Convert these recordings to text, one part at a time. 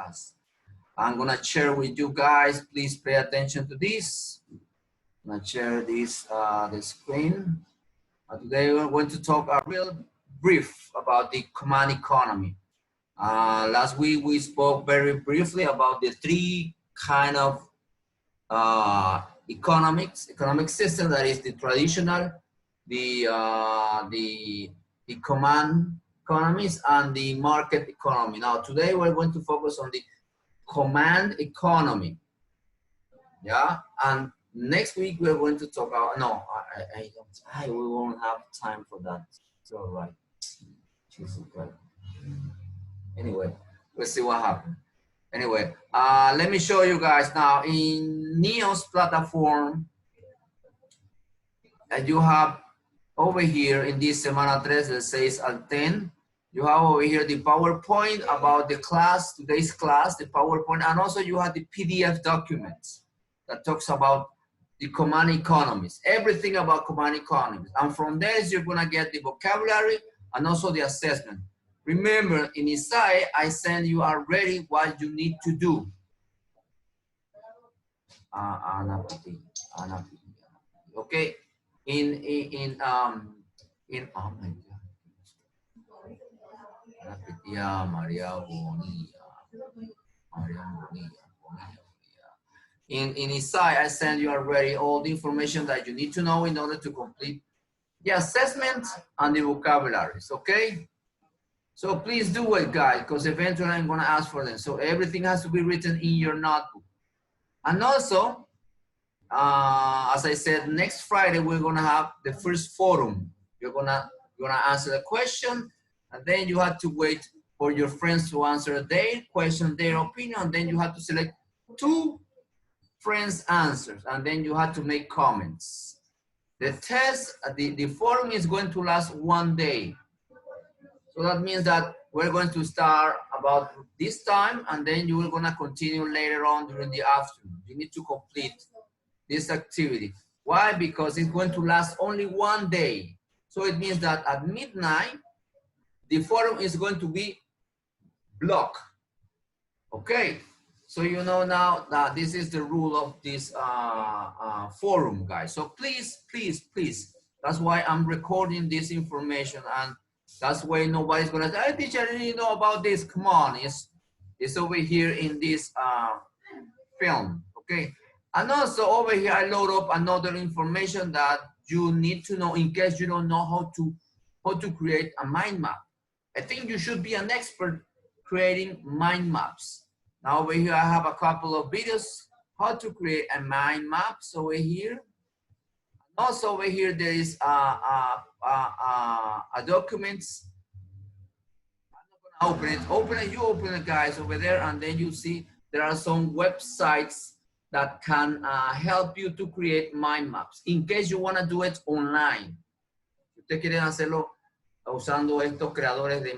class. I'm gonna share with you guys. Please pay attention to this. I'm gonna share this the screen. Today we're going to talk a real brief about the command economy. Last week we spoke very briefly about the three kind of economic system, that is the traditional, the command economies, and the market economy. Now today we're going to focus on the command economy, yeah. And next week we're going to talk about, no, we won't have time for that. It's all right. Jesus Christ. Anyway, we'll see what happens. Anyway, let me show you guys now in Neo's platform. You have over here in this Semana 3, that says al 10, you have over here the PowerPoint about the class, today's class, the PowerPoint, and also you have the PDF documents that talks about the command economies, everything about command economies. And from there, you're gonna get the vocabulary and also the assessment. Remember, in Isai, I send you already what you need to do. Okay, oh my God. In Isai, I send you already all the information that you need to know in order to complete the assessment and the vocabularies, okay? So please do it, guys, because eventually I'm gonna ask for them. So everything has to be written in your notebook. And also, as I said, next Friday, we're gonna have the first forum. You're gonna answer the question, and then you have to wait for your friends to answer their question, their opinion, and then you have to select 2 friends' answers, and then you have to make comments. The test, the forum is going to last 1 day. So that means that we're going to start about this time, and then you're gonna continue later on during the afternoon. You need to complete this activity. Why? Because it's going to last only 1 day. So it means that at midnight, the forum is going to be blocked. Okay, so you know now that this is the rule of this forum, guys. So please, please, please, that's why I'm recording this information, and that's why nobody's gonna say, hey, teacher, I didn't know about this. Come on, it's over here in this film, okay? And also over here, I load up another information that you need to know in case you don't know how to create a mind map. I think you should be an expert creating mind maps. Now over here, I have a couple of videos how to create a mind maps over here. Also over here, there is a documents. I'm not gonna open it. You open it, guys, over there, and then you see there are some websites that can help you to create mind maps in case you want to do it online. Si ustedes quieren hacerlo usando estos creadores de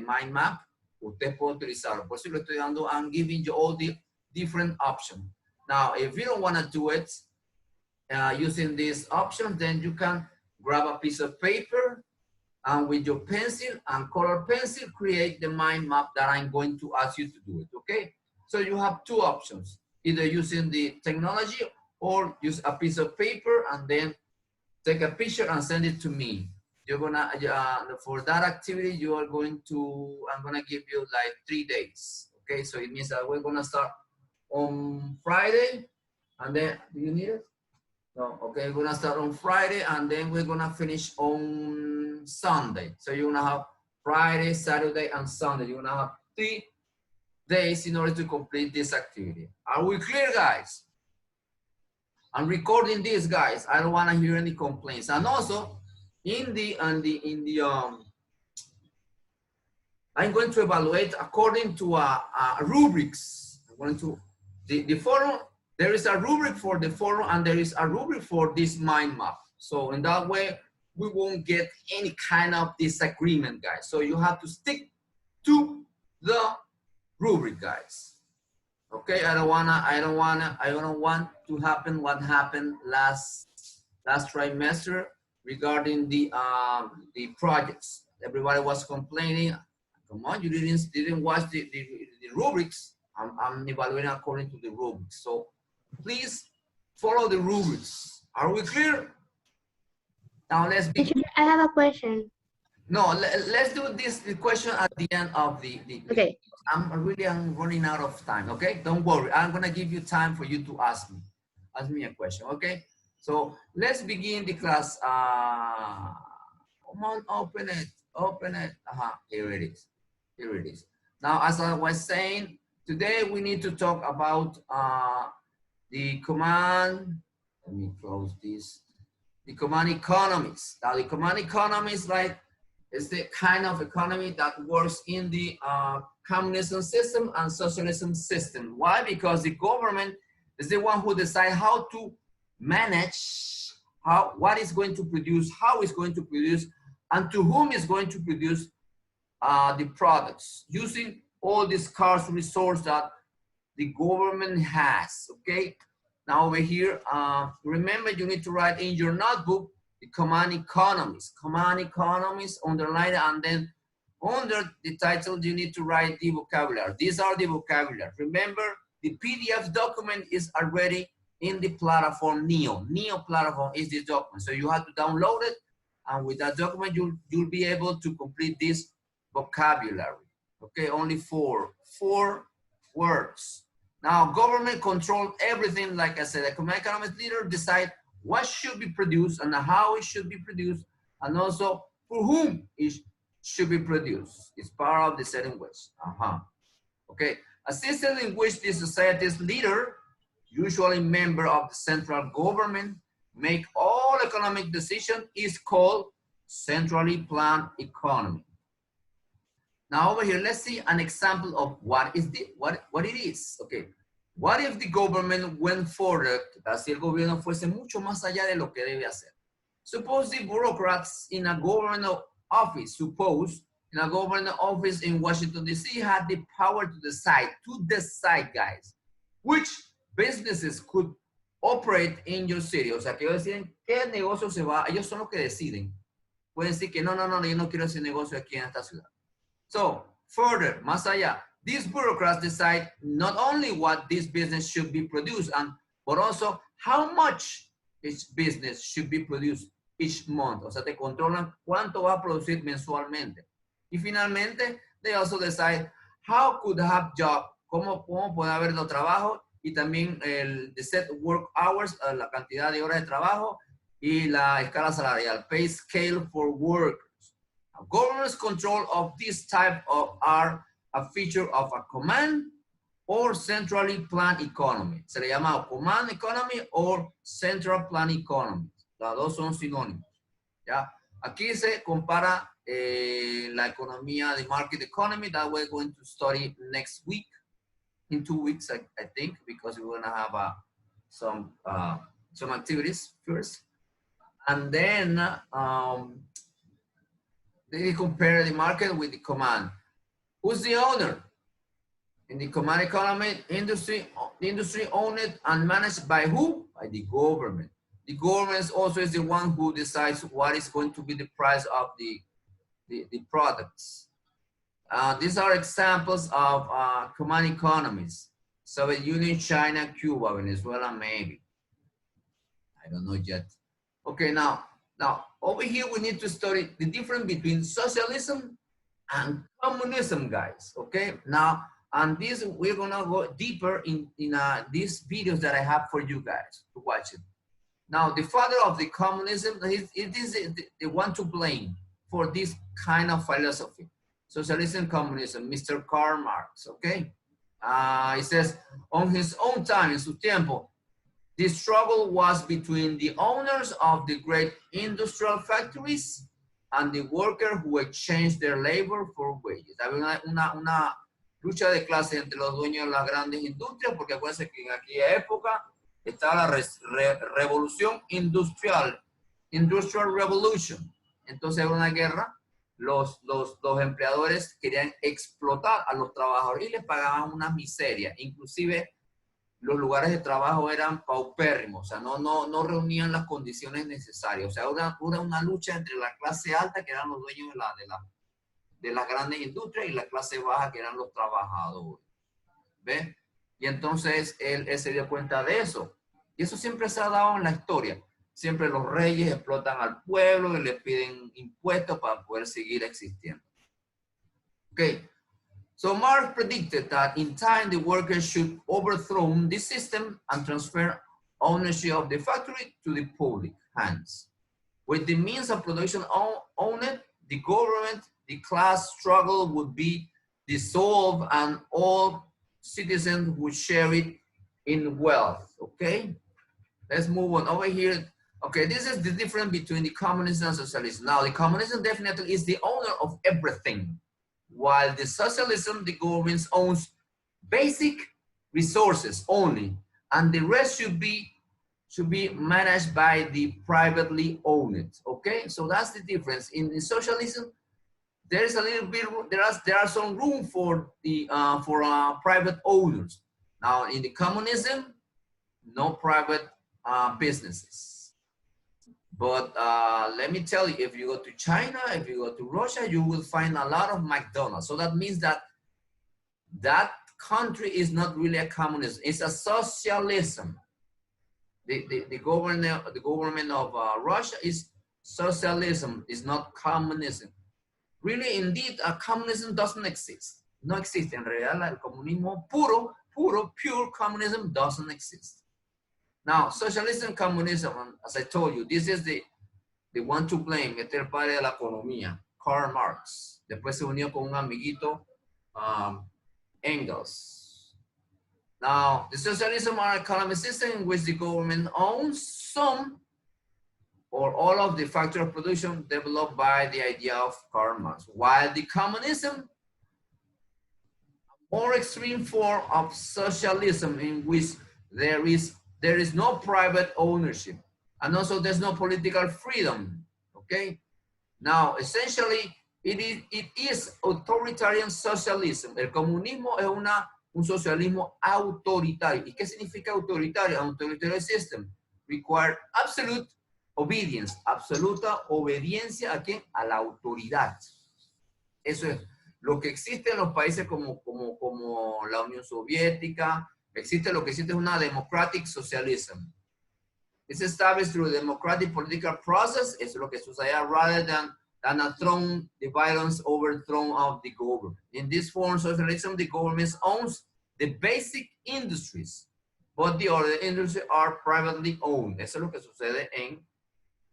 mind map, usted puede utilizarlo. Por eso lo estoy dando. I'm giving you all the different options. Now, if you don't want to do it using these options, then you can grab a piece of paper and with your pencil and color pencil, create the mind map that I'm going to ask you to do it, okay? So you have 2 options, either using the technology or use a piece of paper and then take a picture and send it to me. You're gonna, for that activity, you are going to, I'm gonna give you like 3 days, okay? So it means that we're gonna start on Friday, and then, do you need it? No, okay, we're gonna start on Friday, and then we're gonna finish on Sunday. So you're gonna have Friday, Saturday, and Sunday. You're gonna have 3 days in order to complete this activity. Are we clear, guys? I'm recording this, guys. I don't wanna hear any complaints. And also, I'm going to evaluate according to rubrics. I'm going to, the forum, there is a rubric for the forum and there is a rubric for this mind map. So in that way, we won't get any kind of disagreement, guys. So you have to stick to the rubric, guys. Okay, I don't want to happen what happened last trimester regarding the projects. Everybody was complaining. Come on, you didn't watch the rubrics. I'm evaluating according to the rubrics. So please follow the rubrics. Are we clear? Now let's begin. I have a question. No, let's do the question at the end of Okay. I'm running out of time. Okay, don't worry. I'm gonna give you time for you to ask me a question. Okay, so let's begin the class. Come on, open it. Here it is. Here it is. Now, as I was saying, today we need to talk about the command. Let me close this. The command economies. Now, the command economies, like, is the kind of economy that works in the communism system and socialism system. Why? Because the government is the one who decides how to manage what is going to produce, how it's going to produce, and to whom is going to produce the products, using all these scarce resources that the government has. Okay. Now over here, remember you need to write in your notebook the command economies. Command economies, underline it, and then under the title you need to write the vocabulary. These are the vocabulary. Remember, the PDF document is already in the platform Neo. Neo platform is this document. So you have to download it, and with that document you'll be able to complete this vocabulary. Okay, only four words. Now, government control everything. Like I said, a command economist leader decide what should be produced and how it should be produced, and also for whom it should be produced. It's part of the setting which. Okay, a system in which the society's leader, usually member of the central government, make all economic decisions is called centrally planned economy. Now over here, let's see an example of what it is. Okay, what if the government went further? Si el gobierno fuese mucho más allá de lo que debe hacer. Suppose the bureaucrats in a government office, in Washington, D.C. had the power to decide, guys, which businesses could operate in your city. O sea, que ellos deciden qué negocio se va, ellos son los que deciden. Pueden decir que no, yo no quiero ese negocio aquí en esta ciudad. So, further, más allá, these bureaucrats decide not only what this business should be produced, but also how much each business should be produced each month. O sea, te controlan cuánto va a producir mensualmente. Y finalmente, they also decide how could have job, cómo puede haber los trabajos, y también the set work hours, la cantidad de horas de trabajo, y la escala salarial, pay scale for workers. Government's control of this type are a feature of a command or centrally planned economy. Se le llama command economy or central planned economy. Las dos son sinónimos. ¿Ya? Aquí se compara la economía de market economy that we're going to study next week, in 2 weeks, I think, because we're going to have some activities first. And then they compare the market with the command. Who's the owner? In the command economy, the industry owned and managed by who? By the government. The government also is the one who decides what is going to be the price of the products. These are examples of command economies. Soviet Union, China, Cuba, Venezuela, maybe. I don't know yet. Okay, now over here we need to study the difference between socialism and communism, guys. Okay, now and this we're gonna go deeper in these videos that I have for you guys to watch it. Now, the father of the communism, it is the one to blame for this kind of philosophy. Socialism, communism, Mr. Karl Marx, okay? He says, on his own time, en su tiempo, the struggle was between the owners of the great industrial factories and the workers who exchanged their labor for wages. Había una lucha de clase entre los dueños de las grandes industrias, porque acuérdense que en aquella época estaba la revolución industrial, Industrial Revolution. Entonces era una guerra. Los empleadores querían explotar a los trabajadores y les pagaban una miseria. Inclusive los lugares de trabajo eran paupérrimos, o sea, no reunían las condiciones necesarias. O sea, una lucha entre la clase alta, que eran los dueños de las grandes industrias, y la clase baja, que eran los trabajadores. ¿ve? Y entonces él se dio cuenta de eso. Y eso siempre se ha dado en la historia. Siempre los reyes explotan al pueblo y le piden impuestos para poder seguir existiendo. Okay. So Marx predicted that in time the workers should overthrow this system and transfer ownership of the factory to the public hands. With the means of production owned, the government, the class struggle would be dissolved and all citizens would share it in wealth, okay? Let's move on over here. Okay, this is the difference between the communism and socialism. Now, the communism definitely is the owner of everything, while the socialism, the government owns basic resources only, and the rest should be managed by the privately owned. Okay, so that's the difference. In socialism, there is a little bit, there are some room for the private owners. Now, in the communism, no private businesses. But let me tell you, if you go to China, if you go to Russia, you will find a lot of McDonald's. So that means that that country is not really a communism. It's a socialism. The government of Russia is socialism, is not communism. Really, indeed, communism doesn't exist. No existe. En realidad, el comunismo pure communism doesn't exist. Now, socialism, communism, as I told you, this is the one to blame. Este es el padre de la economía, Karl Marx. Después se unió con un amiguito, Engels. Now, the socialism are economic system in which the government owns some or all of the factor of production developed by the idea of Karl Marx. While the communism, a more extreme form of socialism in which there is no private ownership, and also there's no political freedom, okay? Now, essentially, it is authoritarian socialism. El comunismo es un socialismo autoritario. ¿Y qué significa autoritario? Authoritarian system require absolute obedience, absoluta obediencia ¿a quién? A la autoridad. Eso es lo que existe en los países como la Unión Soviética. Existe lo que existe es una democratic socialism. It's established through a democratic political process. Es lo que sucede rather than a throne, the violence overthrown of the government. In this form of socialism, the government owns the basic industries, but the other industries are privately owned. Eso es lo que sucede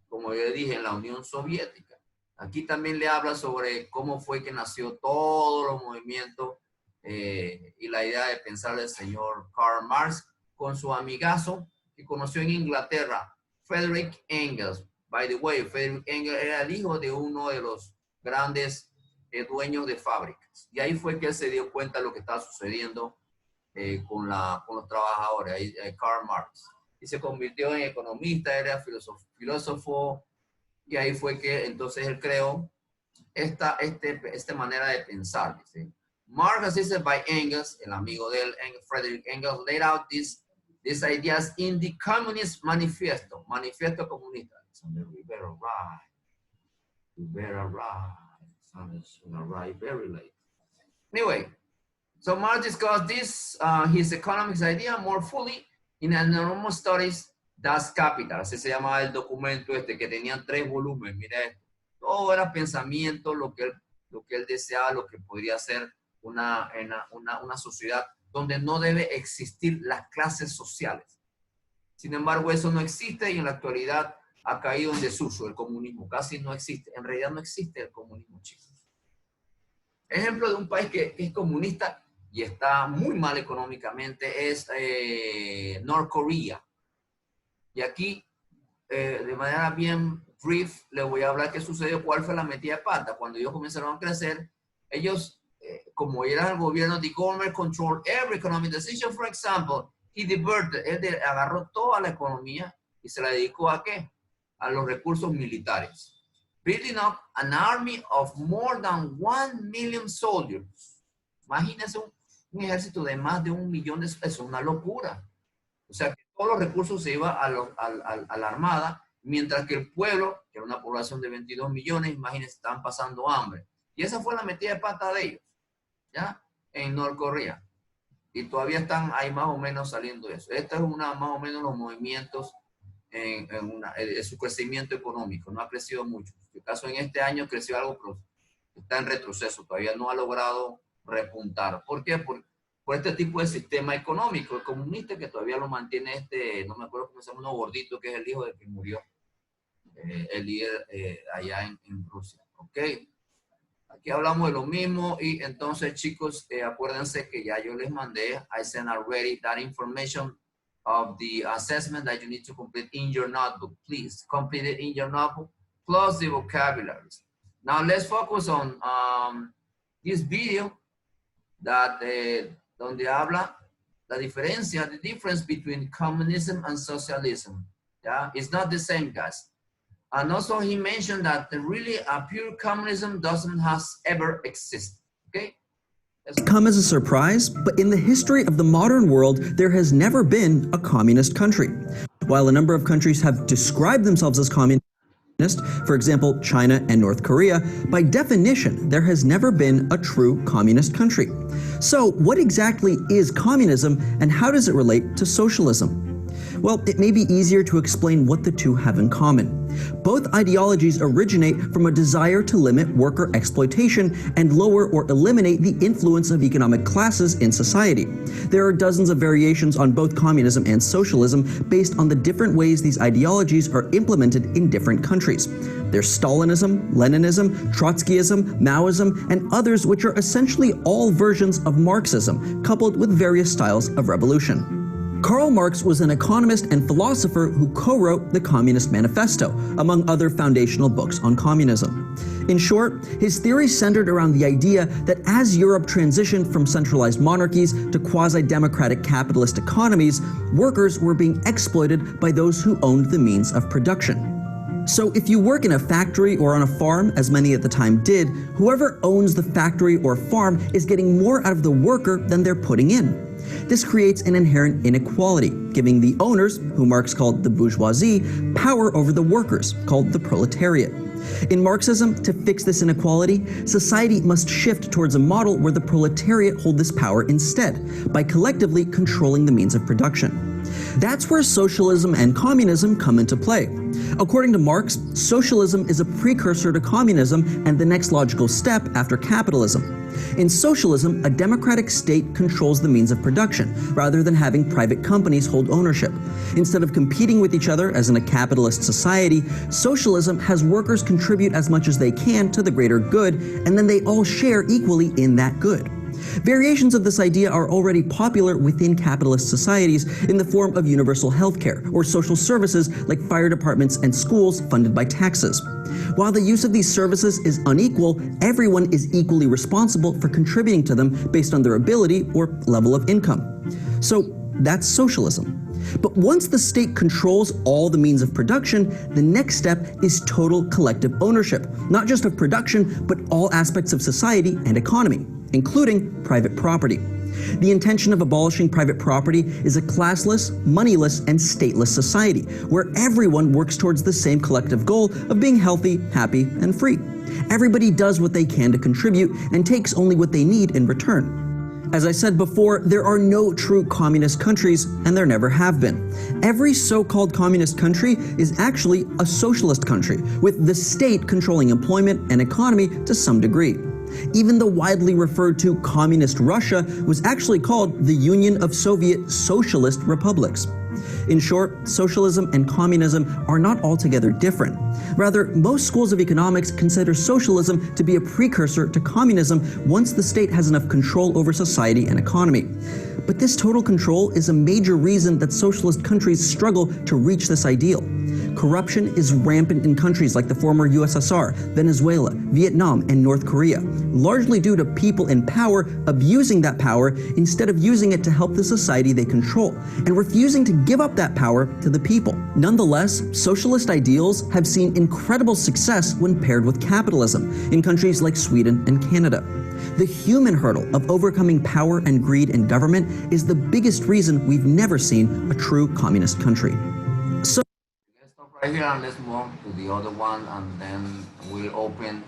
como yo dije, en la Unión Soviética. Aquí también le habla sobre cómo fue que nació todos los movimientos y la idea de pensar del señor Karl Marx con su amigazo que conoció en Inglaterra, Frederick Engels. By the way, Frederick Engels era el hijo de uno de los grandes dueños de fábricas. Y ahí fue que él se dio cuenta de lo que estaba sucediendo con los trabajadores, Karl Marx. Y se convirtió en economista, era filósofo, y ahí fue que entonces él creó esta manera de pensar. ¿Sí? Marx, assisted by Engels, el amigo de él, Frederick Engels, laid out these ideas in the Communist Manifesto, Manifiesto Comunista. We better ride. We better ride. It's gonna ride very late. Anyway, so Marx discussed his economics idea more fully in Enormous Studies, Das Kapital. Así se llamaba el documento que tenía 3 volúmenes. Mira esto. Todo era pensamiento, lo que él deseaba, lo que podría ser una sociedad donde no debe existir las clases sociales. Sin embargo, eso no existe y en la actualidad ha caído en desuso. El comunismo casi no existe. En realidad no existe el comunismo, chicos. Ejemplo de un país que es comunista y está muy mal económicamente es North Korea. Y aquí, de manera bien brief, les voy a hablar qué sucedió, cuál fue la metida de pata. Cuando ellos comenzaron a crecer, ellos, como era el gobierno, the government controlled every economic decision. For example, he diverted, él agarró toda la economía y se la dedicó ¿a qué? A los recursos militares. Building up an army of more than 1 million soldiers. Imagínense un ejército de más de 1 millón de pesos, una locura. O sea, que todos los recursos se iban a la armada, mientras que el pueblo, que era una población de 22 millones, imagínense, estaban pasando hambre. Y esa fue la metida de pata de ellos, ¿ya? En Norcorea. Y todavía están ahí más o menos saliendo de eso. Esta es una más o menos los movimientos en su crecimiento económico. No ha crecido mucho. En este caso, en este año creció algo, pero está en retroceso. Todavía no ha logrado repuntar. ¿Por qué? Por este tipo de sistema económico, el comunista, que todavía lo mantiene no me acuerdo cómo se llama, uno gordito, que es el hijo de que murió, el líder allá en Rusia. ¿Ok? Aquí hablamos de lo mismo y entonces, chicos, acuérdense que ya yo les mandé, I sent already that information of the assessment that you need to complete in your notebook. Please complete it in your notebook, plus the vocabularies. Now let's focus on this video that donde habla la diferencia, the difference between communism and socialism. Yeah, it's not the same, guys. And also he mentioned that really a pure communism doesn't ever exist, okay? Come as a surprise, but in the history of the modern world, there has never been a communist country. While a number of countries have described themselves as communist, for example, China and North Korea, by definition, there has never been a true communist country. So what exactly is communism and how does it relate to socialism? Well, it may be easier to explain what the two have in common. Both ideologies originate from a desire to limit worker exploitation and lower or eliminate the influence of economic classes in society. There are dozens of variations on both communism and socialism based on the different ways these ideologies are implemented in different countries. There's Stalinism, Leninism, Trotskyism, Maoism, and others which are essentially all versions of Marxism, coupled with various styles of revolution. Karl Marx was an economist and philosopher who co-wrote the Communist Manifesto, among other foundational books on communism. In short, his theory centered around the idea that as Europe transitioned from centralized monarchies to quasi-democratic capitalist economies, workers were being exploited by those who owned the means of production. So if you work in a factory or on a farm, as many at the time did, whoever owns the factory or farm is getting more out of the worker than they're putting in. This creates an inherent inequality, giving the owners, who Marx called the bourgeoisie, power over the workers, called the proletariat. In Marxism, to fix this inequality, society must shift towards a model where the proletariat hold this power instead, by collectively controlling the means of production. That's where socialism and communism come into play. According to Marx, socialism is a precursor to communism and the next logical step after capitalism. In socialism, a democratic state controls the means of production, rather than having private companies hold ownership. Instead of competing with each other as in a capitalist society, socialism has workers contribute as much as they can to the greater good, and then they all share equally in that good. Variations of this idea are already popular within capitalist societies in the form of universal healthcare or social services like fire departments and schools funded by taxes. While the use of these services is unequal, everyone is equally responsible for contributing to them based on their ability or level of income. So that's socialism. But once the state controls all the means of production, the next step is total collective ownership, not just of production, but all aspects of society and economy, including private property. The intention of abolishing private property is a classless, moneyless, and stateless society, where everyone works towards the same collective goal of being healthy, happy, and free. Everybody does what they can to contribute and takes only what they need in return. As I said before, there are no true communist countries, and there never have been. Every so-called communist country is actually a socialist country, with the state controlling employment and economy to some degree. Even the widely referred to Communist Russia was actually called the Union of Soviet Socialist Republics. In short, socialism and communism are not altogether different. Rather, most schools of economics consider socialism to be a precursor to communism once the state has enough control over society and economy. But this total control is a major reason that socialist countries struggle to reach this ideal. Corruption is rampant in countries like the former USSR, Venezuela, Vietnam, and North Korea, largely due to people in power abusing that power instead of using it to help the society they control, and refusing to give up that power to the people. Nonetheless, socialist ideals have seen incredible success when paired with capitalism in countries like Sweden and Canada. The human hurdle of overcoming power and greed in government is the biggest reason we've never seen a true communist country. So let's stop right here and let's move on to the other one, and then we'll open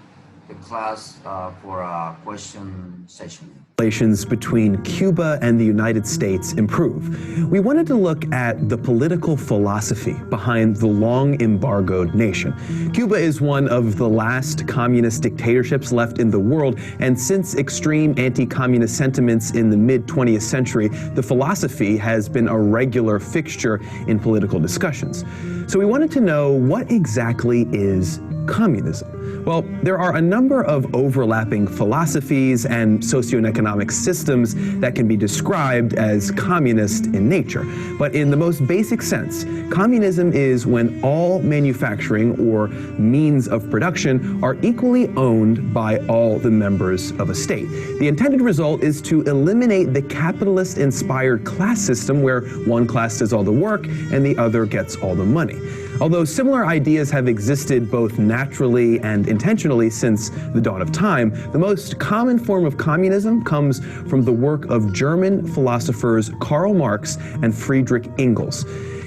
the class for a question session. relations between Cuba and the United States improve. We wanted to look at the political philosophy behind the long embargoed nation. Cuba is one of the last communist dictatorships left in the world, and since extreme anti-communist sentiments in the mid-20th century, the philosophy has been a regular fixture in political discussions. So we wanted to know, what exactly is communism? Well, there are a number of overlapping philosophies and socioeconomic systems that can be described as communist in nature. But in the most basic sense, communism is when all manufacturing or means of production are equally owned by all the members of a state. The intended result is to eliminate the capitalist-inspired class system where one class does all the work and the other gets all the money. Although similar ideas have existed both naturally and intentionally since the dawn of time, the most common form of communism comes from the work of German philosophers Karl Marx and Friedrich Engels,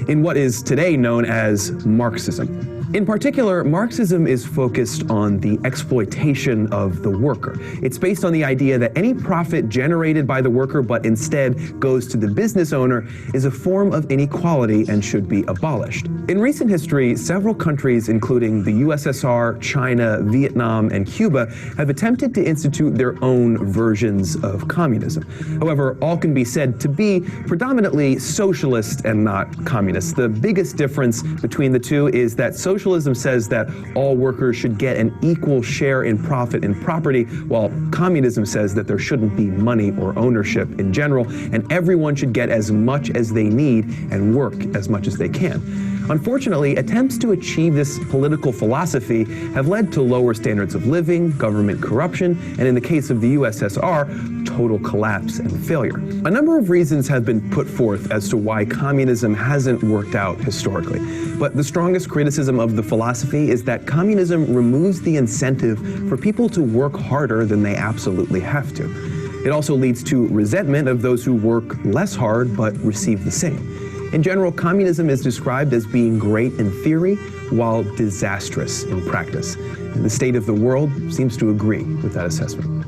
in what is today known as Marxism. In particular, Marxism is focused on the exploitation of the worker. It's based on the idea that any profit generated by the worker but instead goes to the business owner is a form of inequality and should be abolished. In recent history, several countries, including the USSR, China, Vietnam, and Cuba, have attempted to institute their own versions of communism. However, all can be said to be predominantly socialist and not communist. The biggest difference between the two is that socialism says that all workers should get an equal share in profit and property, while communism says that there shouldn't be money or ownership in general, and everyone should get as much as they need and work as much as they can. Unfortunately, attempts to achieve this political philosophy have led to lower standards of living, government corruption, and in the case of the USSR, total collapse and failure. A number of reasons have been put forth as to why communism hasn't worked out historically. But the strongest criticism of the philosophy is that communism removes the incentive for people to work harder than they absolutely have to. It also leads to resentment of those who work less hard but receive the same. In general, communism is described as being great in theory while disastrous in practice. And the state of the world seems to agree with that assessment.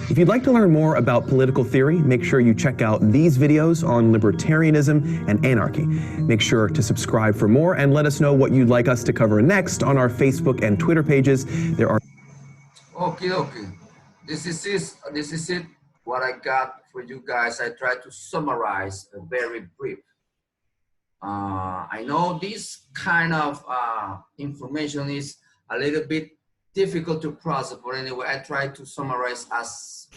If you'd like to learn more about political theory, make sure you check out these videos on libertarianism and anarchy. Make sure to subscribe for more and let us know what you'd like us to cover next on our Facebook and Twitter pages. There are... Okay. This is it. What I got for you guys. I tried to summarize a very brief. I know this kind of information is a little bit difficult to process, but anyway, I tried to summarize as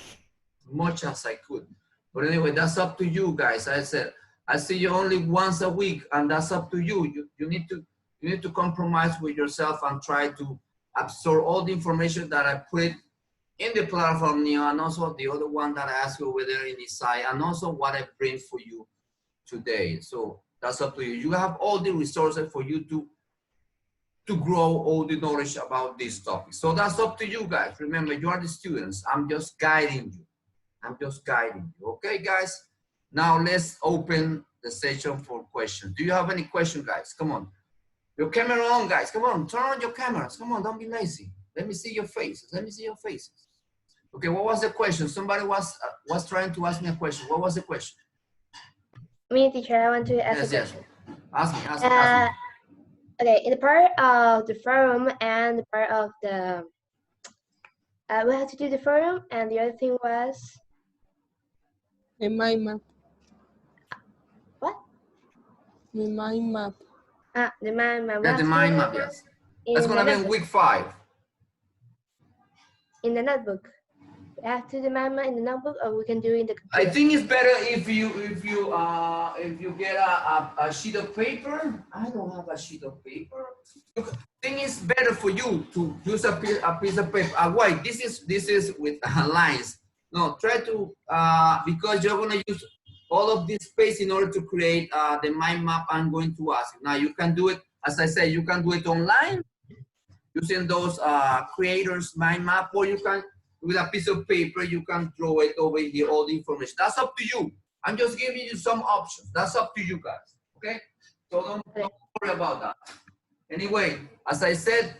much as I could. But anyway, that's up to you guys. I said, I see you only once a week, and that's up to you. You need to compromise with yourself and try to absorb all the information that I put in the platform now, and also the other one that I asked you over there in the side, and also what I bring for you today. So that's up to you. You have all the resources for you to grow all the knowledge about this topic. So that's up to you guys. Remember, you are the students. I'm just guiding you. Okay, guys? Now let's open the session for questions. Do you have any questions, guys? Come on. Your camera on, guys. Come on, turn on your cameras. Come on, don't be lazy. Let me see your faces. Okay, what was the question? Somebody was trying to ask me a question. What was the question? Me, teacher, I want to ask a question. Ask me. Okay, in the part of the forum and the part of the, we had to do the forum, and the other thing was? The mind map. What? The mind map. The mind map. Yeah, the mind map, yes. That's gonna be in week 5. In the notebook. We have to do the mind map in the notebook, or we can do it in the computer? I think it's better if you get a sheet of paper. I don't have a sheet of paper. I think it's better for you to use a piece of paper. Why? This is with lines. No, try to because you're gonna use all of this space in order to create the mind map I'm going to ask you. Now you can do it, as I said, you can do it online using those creators mind map, or you can with a piece of paper, you can draw it over here, all the information. That's up to you. I'm just giving you some options. That's up to you guys, okay? So don't worry about that. Anyway, as I said,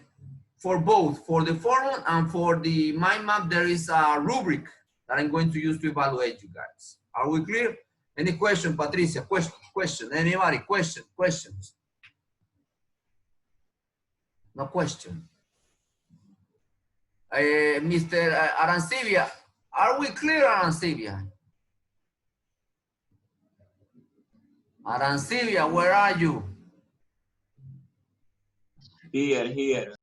for both, for the forum and for the mind map, there is a rubric that I'm going to use to evaluate you guys. Are we clear? Any question, Patricia? Question? Anybody? Questions? No question. Mr. Arancibia, are we clear, Arancibia? Arancibia, where are you? Here.